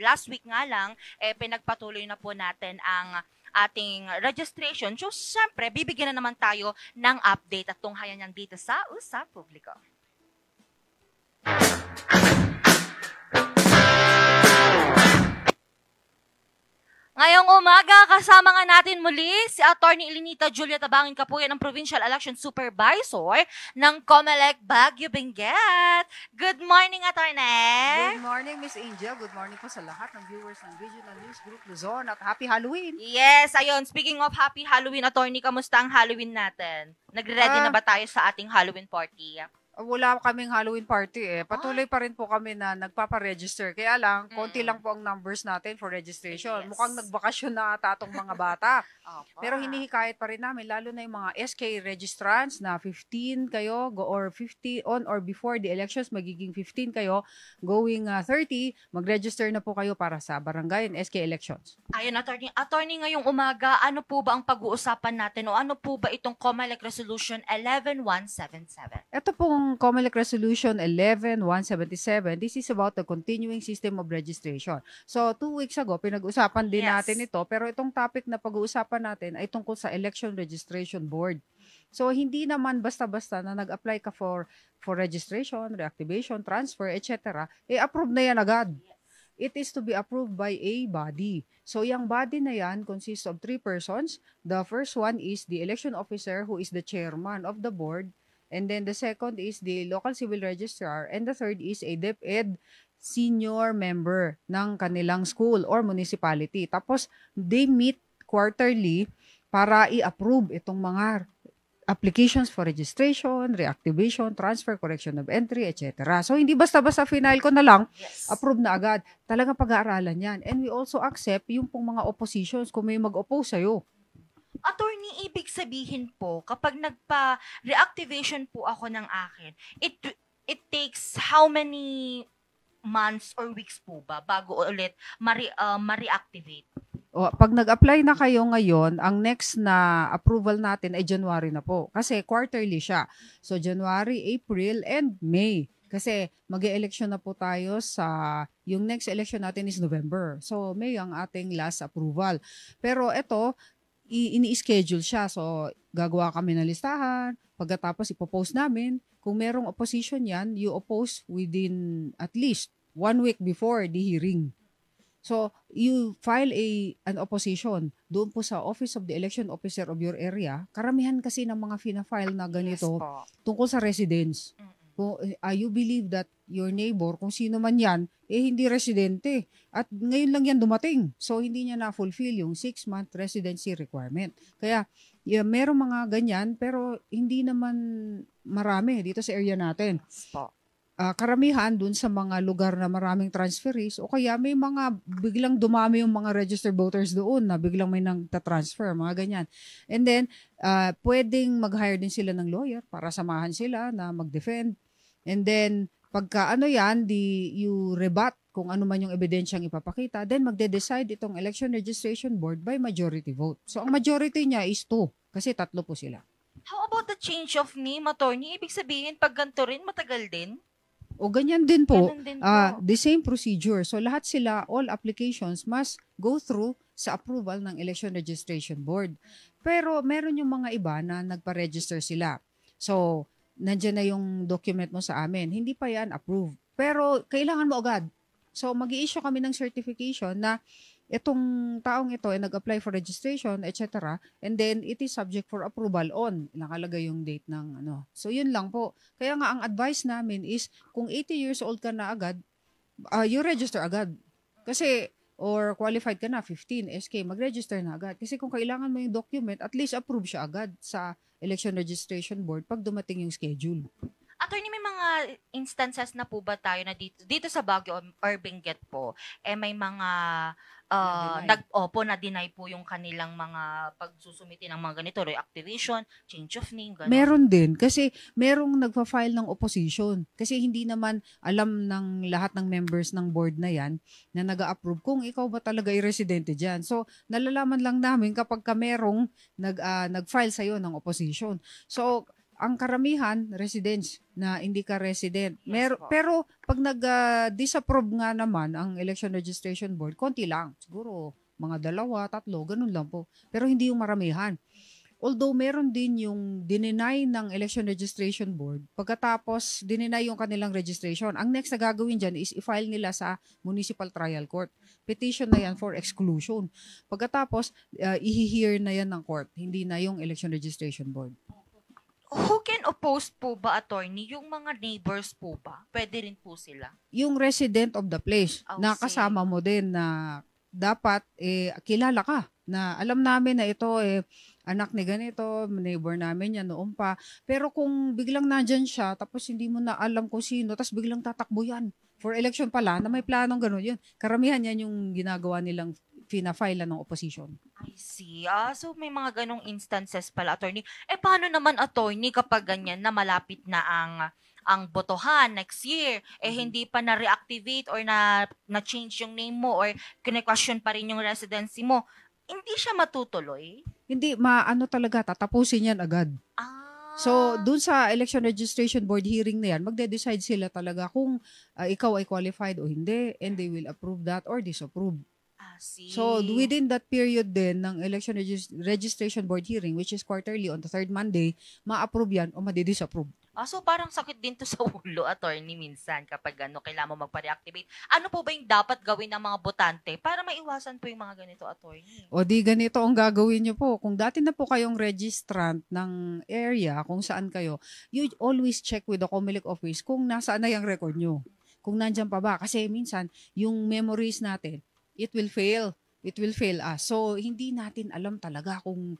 last week nga lang, pinagpatuloy na po natin ang ating registration. So, syempre, bibigyan na naman tayo ng update at tunghayan yan dito sa Usap Publiko. Ngayong umaga, kasama nga natin muli si Atty. Elenita Julia Tabangin Kapuyan, ng Provincial Election Supervisor ng COMELEC Baguio Benguet. Good morning, Atty. Good morning, Miss Angel. Good morning po sa lahat ng viewers ng Regional News Group Luzon at Happy Halloween. Yes, ayun. Speaking of Happy Halloween, Atty., kamusta ang Halloween natin? Nagre-ready na ba tayo sa ating Halloween party? Wala kaming Halloween party eh. Patuloy pa rin po kami na nagpapa-register. Kaya lang, konti lang po ang numbers natin for registration. Yes. Mukhang nagbakasyon na ata tong mga bata. Opo. Pero hinihikayat pa rin namin, lalo na yung mga SK registrants na 15 kayo, or 50 on or before the elections, magiging 15 kayo, going 30, mag-register na po kayo para sa barangay and SK elections. Ayun, Attorney, ngayong umaga, ano po ba ang pag-uusapan natin o ano po ba itong COMELEC Resolution 11177? Ito pong COMELEC Resolution 11177, this is about the continuing system of registration. So, 2 weeks ago, pinag-usapan din natin ito, pero itong topic na pag-uusapan natin ay tungkol sa Election Registration Board. So, hindi naman basta-basta na nag-apply ka for registration, reactivation, transfer, etc., approve na yan agad. It is to be approved by a body. So, yung body na yan consists of 3 persons. The first one is the election officer who is the chairman of the board. And then the second is the local civil registrar. And the third is a DepEd senior member ng kanilang school or municipality. Tapos, they meet quarterly para i-approve itong mga applications for registration, reactivation, transfer, correction of entry, etc. So, hindi basta-basta final ko na lang, approve na agad. Talagang pag-aaralan yan. And we also accept yung pong mga oppositions kung may mag-oppose sa'yo. Attorney, ibig sabihin po, kapag nagpa-reactivation po ako ng akin, it takes how many months or weeks po ba bago ulit ma-reactivate? O, pag nag-apply na kayo ngayon, ang next na approval natin ay January na po. Kasi quarterly siya. So, January, April, and May. Kasi mag-e-election na po tayo yung next election natin is November. So, May ang ating last approval. Pero ito, ini-schedule siya. So, gagawa kami ng listahan. Pagkatapos, ipopost namin. Kung merong opposition yan, you oppose within at least 1 week before the hearing. So, you file an opposition doon po sa Office of the Election Officer of your area. Karamihan kasi ng mga fina-file na ganito tungkol sa residence. Kung you believe that your neighbor, kung sino man yan, hindi residente. At ngayon lang yan dumating. So, hindi niya na-fulfill yung 6-month residency requirement. Kaya, merong mga ganyan, pero hindi naman marami dito sa area natin. Karamihan dun sa mga lugar na maraming transferees o kaya may mga biglang dumami yung mga registered voters doon na biglang may nagta-transfer, mga ganyan. And then, pwedeng mag-hire din sila ng lawyer para samahan sila na mag-defend. And then, pagka you rebut kung ano man yung ebidensyang ipapakita, then magde-decide itong Election Registration Board by majority vote. So, ang majority niya is 2 kasi 3 po sila. How about the change of name, Attorney? Ibig sabihin, pag ganito rin, matagal din? O ganyan din po, Ganun din po. the same procedure. So lahat sila, all applications must go through sa approval ng Election Registration Board. Pero meron yung mga iba na nagpa-register sila. So, nandiyan na yung document mo sa amin. Hindi pa yan approved. Pero kailangan mo agad. So, mag-i-issue kami ng certification na itong taong ito ay nag-apply for registration, etc. And then, it is subject for approval on. Nakalagay yung date ng ano. So, yun lang po. Kaya nga, ang advice namin is, kung 80 years old ka na agad, you register agad. Kasi, or qualified ka na, 15, SK, mag-register na agad. Kasi kung kailangan mo yung document, at least approve siya agad sa Election Registration Board pag dumating yung schedule. Attorney, may mga instances na po ba tayo na dito sa Baguio or Benguet po, may mga na-deny po yung kanilang mga pagsusumiti ng mga ganito, reactivation, change of name, gano'n? Meron din. Kasi merong nagpa-file ng opposition. Kasi hindi naman alam ng lahat ng members ng board na yan na nag-a-approve kung ikaw ba talaga i-residente dyan. So, nalalaman lang namin kapag ka merong nag-file sa'yo ng opposition. So, ang karamihan, residents na hindi ka resident. Yes po. Pero pag nag-disapprove nga naman ang Election Registration Board, konti lang. Siguro mga 2, 3, ganun lang po. Pero hindi yung maramihan. Although meron din yung dininay ng Election Registration Board, pagkatapos dininay yung kanilang registration, ang next na gagawin dyan is i-file nila sa Municipal Trial Court. Petition na yan for exclusion. Pagkatapos, i-hear na yan ng court, hindi na yung Election Registration Board. Who can oppose po ba, attorney? Yung mga neighbors po ba? Pwede rin po sila? Yung resident of the place, Oh, na kasama mo din na dapat kilala ka na alam namin na ito anak ni ganito, neighbor namin yan noon pa. Pero kung biglang nandyan siya, tapos hindi mo na alam kung sino, tapos biglang tatakbo yan. For election pala, na may planong gano'n yun. Karamihan yan yung ginagawa nilang fina-file ng opposition. I see. So may mga ganong instances pala, attorney. Paano naman, attorney, kapag ganyan na malapit na ang botohan next year, hindi pa na-reactivate or na-change yung name mo or kine-question pa rin yung residency mo, hindi siya matutuloy? Hindi, talaga, tatapusin yan agad. So, dun sa Election Registration Board hearing na yan, magde-decide sila talaga kung ikaw ay qualified o hindi, and they will approve that or disapprove. See. So, within that period din ng Election Registration Board hearing, which is quarterly on the 3rd Monday, ma-approve yan o madi-disapprove. So parang sakit din to sa ulo, attorney, minsan kapag kailangan mo magpa-reactivate. Ano po ba yung dapat gawin ng mga botante para maiwasan po yung mga ganito, attorney? O di ganito ang gagawin nyo po. Kung dati na po kayong registrant ng area kung saan kayo, you always check with the COMELEC office kung nasaan na yung record nyo. Kung nandyan pa ba. Kasi minsan, yung memories natin, it will fail us. So, hindi natin alam talaga kung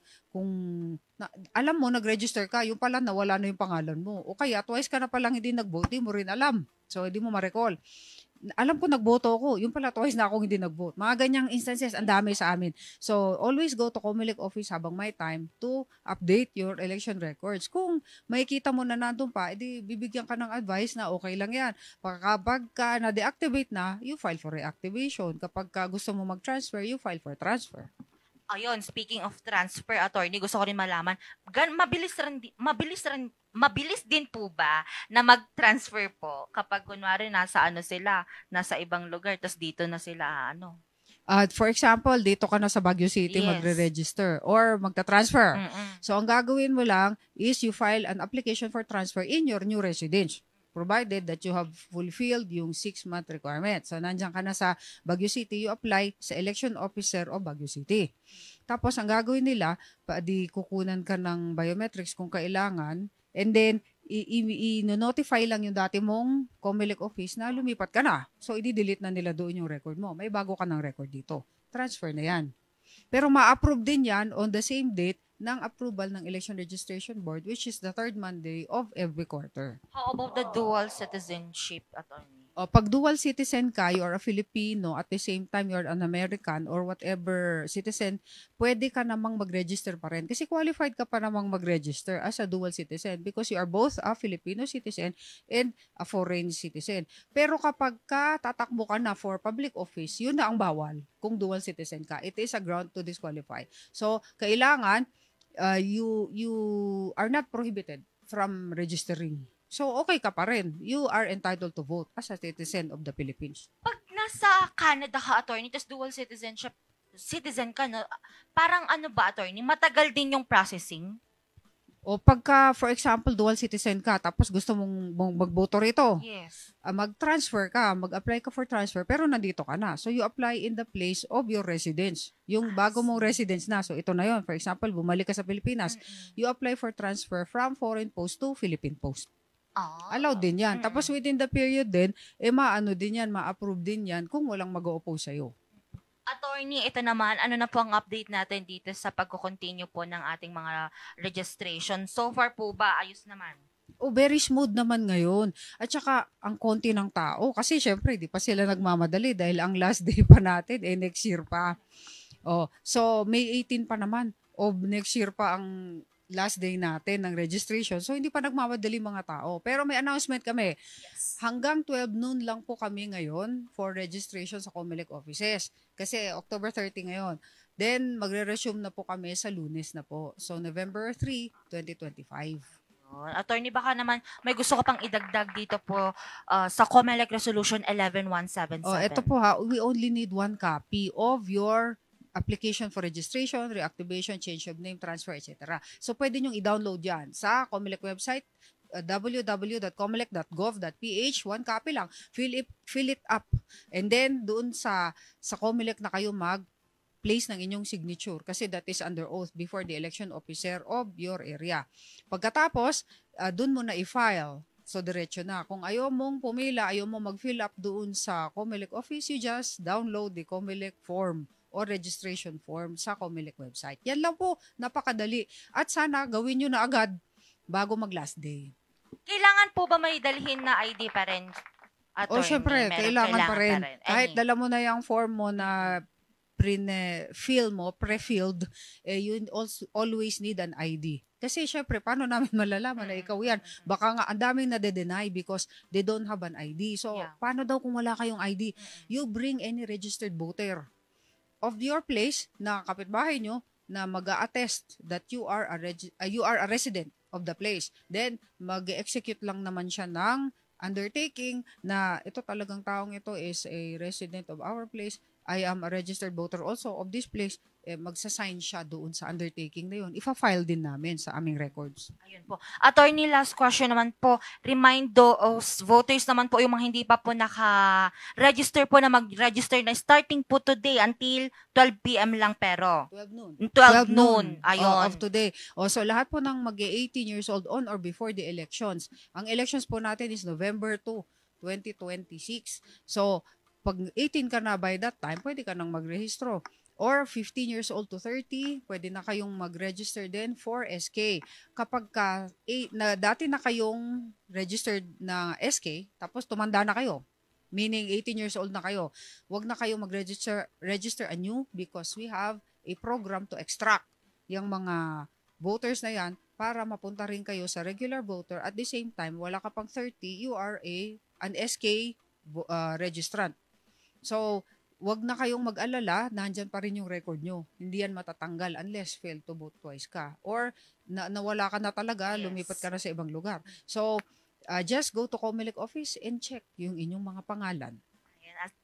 alam mo, nag-register ka, yung pala nawala na yung pangalan mo. O kaya, twice ka na palang hindi nag-vote, di mo rin alam. So, hindi mo ma-recall. Alam ko nagboto ako, yung pala twice na akong hindi nag-vote. Mga ganyang instances, ang dami sa amin. So, always go to COMELEC office habang may time to update your election records. Kung makikita mo na nandun pa, edi bibigyan ka ng advice na okay lang yan. Kapag ka na-deactivate na, you file for reactivation. Kapag ka gusto mo mag-transfer, you file for transfer. Ayun, speaking of transfer, attorney, gusto ko rin malaman, mabilis din po ba na mag-transfer po kapag kunwari nasa ibang lugar, tas dito na sila, For example, dito ka na sa Baguio City, Yes. magre-register or magta-transfer. Mm-mm. So, ang gagawin mo lang is you file an application for transfer in your new residence, provided that you have fulfilled yung 6-month requirement. So, nandiyan ka na sa Baguio City, you apply sa election officer of Baguio City. Tapos, ang gagawin nila, kukunan ka ng biometrics kung kailangan, and then, i-notify lang yung dati mong COMELEC office na lumipat ka na. So, i-delete na nila doon yung record mo. May bago ka ng record dito. Transfer na yan. Pero ma-approve din yan on the same date ng approval ng Election Registration Board, which is the 3rd Monday of every quarter. How about the dual citizenship, attorney? Pag dual citizen ka, you are a Filipino, at the same time you are an American or whatever citizen, pwede ka namang mag-register pa rin. Kasi qualified ka pa namang mag-register as a dual citizen because you are both a Filipino citizen and a foreign citizen. Pero kapag ka tatakbo ka na for public office, yun na ang bawal kung dual citizen ka. It is a ground to disqualify. So, kailangan you are not prohibited from registering. So, okay ka pa rin. You are entitled to vote as a citizen of the Philippines. Pag nasa Canada ka, attorney, tas dual citizen ka, parang attorney, matagal din yung processing? O pagka, for example, dual citizen ka, tapos gusto mong magboto rito, Yes. mag-transfer ka, mag-apply ka for transfer, pero nandito ka na. So, you apply in the place of your residence. Yung bago mong residence na. So, ito na yon. For example, bumalik ka sa Pilipinas, you apply for transfer from foreign post to Philippine post. Allowed din yan. Tapos within the period din, ma-approve din yan kung walang mag-o-oppose sa'yo. Attorney, ito naman, ano na po ang update natin dito sa pagko-continue po ng ating mga registration? So far po ba, ayos naman? Very smooth naman ngayon. At saka, ang konti ng tao. Kasi syempre, di pa sila nagmamadali dahil ang last day pa natin, next year pa. So, May 18 pa naman of next year pa ang last day natin ng registration. So, hindi pa nagmamadali mga tao. Pero may announcement kami. Yes. Hanggang 12 noon lang po kami ngayon for registration sa COMELEC offices. Kasi October 30 ngayon. Then, magre-resume na po kami sa Lunes na po. So, November 3, 2025. Attorney, baka naman may gusto ka pang idagdag dito po sa COMELEC Resolution Ito 11177. po ha, we only need one copy of your application for registration, reactivation, change of name, transfer, etc. So, pwede nyong i-download yan sa COMELEC website, www.comelec.gov.ph. One copy lang. Fill it up. And then, doon sa COMELEC na kayo place ng inyong signature kasi that is under oath before the election officer of your area. Pagkatapos, dun mo na i-file. So, diretso na. Kung ayaw mong pumila, ayaw mong mag-fill up doon sa COMELEC office, you just download the COMELEC form or registration form sa COMELEC website. Yan lang po, napakadali. At sana gawin nyo na agad bago mag-last day. Kailangan po ba may dalhin na ID pa rin, Attorney? Syempre, kailangan pa rin. Kahit Any? dala mo na yung form mo na pre-filled, you also always need an ID. Kasi syempre, paano namin malalaman na ikaw yan? Baka nga, ang daming nade-deny because they don't have an ID. So, paano daw kung wala kayong ID? You bring any registered voter of your place na kapitbahay nyo na mag-a-attest that you are a resident of the place. Then, mag-execute lang naman siya ng undertaking na ito talagang taong ito is a resident of our place. I am a registered voter also of this place. Magsasign siya doon sa undertaking na yun. Ifa-file din namin sa aming records. Ayun po. Attorney, last question naman po. Remind those voters naman po yung mga hindi pa po naka-register po na mag-register na starting po today until 12 p.m. lang pero. 12 noon. 12 noon. Ayun. Of today. So lahat po ng mag-18 years old on or before the elections. Ang elections po natin is November 2, 2026. So, pag 18 ka na by that time, pwede ka nang magrehistro. Or 15 years old to 30, pwede na kayong mag-register din for SK. Kapag dati na kayong registered na SK, tapos tumanda na kayo, meaning 18 years old na kayo, wag na kayo register anew because we have a program to extract yung mga voters na yan para mapunta rin kayo sa regular voter. At the same time, wala ka pang 30, you are an SK registrant. So, wag na kayong mag-alala, nandyan pa rin yung record nyo. Hindi yan matatanggal unless fail to vote twice ka. Or nawala ka na talaga, lumipat ka na sa ibang lugar. So, just go to COMELEC office and check yung inyong mga pangalan.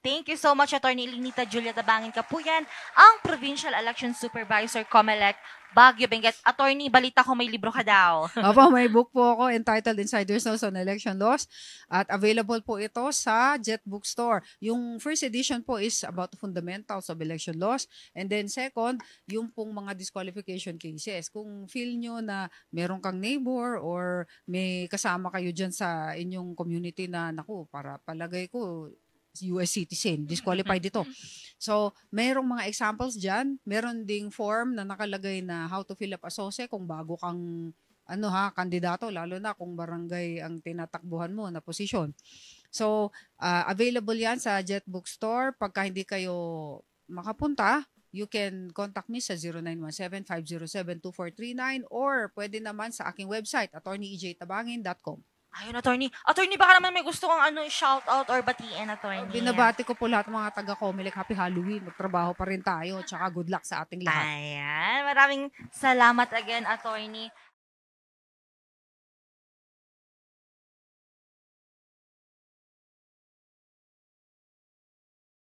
Thank you so much, Attorney Lenita Julia Tabangin Kapuyan, ang Provincial Election Supervisor, COMELEC, Baguio, Benguet. Attorney, balita ko may libro ka daw. Opo, may book po ako entitled Insider's Notes on Election Laws at available po ito sa Jet Bookstore. Yung first edition po is about the fundamentals of election laws and then second, yung pong mga disqualification cases. Kung feel nyo na meron kang neighbor or may kasama kayo dyan sa inyong community na, naku, para palagay ko, US citizen, disqualified ito. So, merong mga examples dyan. Meron ding form na nakalagay na how to fill up a SOSE kung bago kang kandidato, lalo na kung barangay ang tinatakbuhan mo na posisyon. So, available yan sa Jet Bookstore. Pagka hindi kayo makapunta, you can contact me sa 0917-507-2439 or pwede naman sa aking website, attorneyejtabangin.com. Ayun, Attorney. Attorney, baka naman may gusto kang shout out or batiin, Attorney. Binabati ko po lahat ng mga taga-COMELEC. Happy Halloween. Magtrabaho pa rin tayo. Tsaka good luck sa ating lahat. Ayan. Maraming salamat again, Attorney.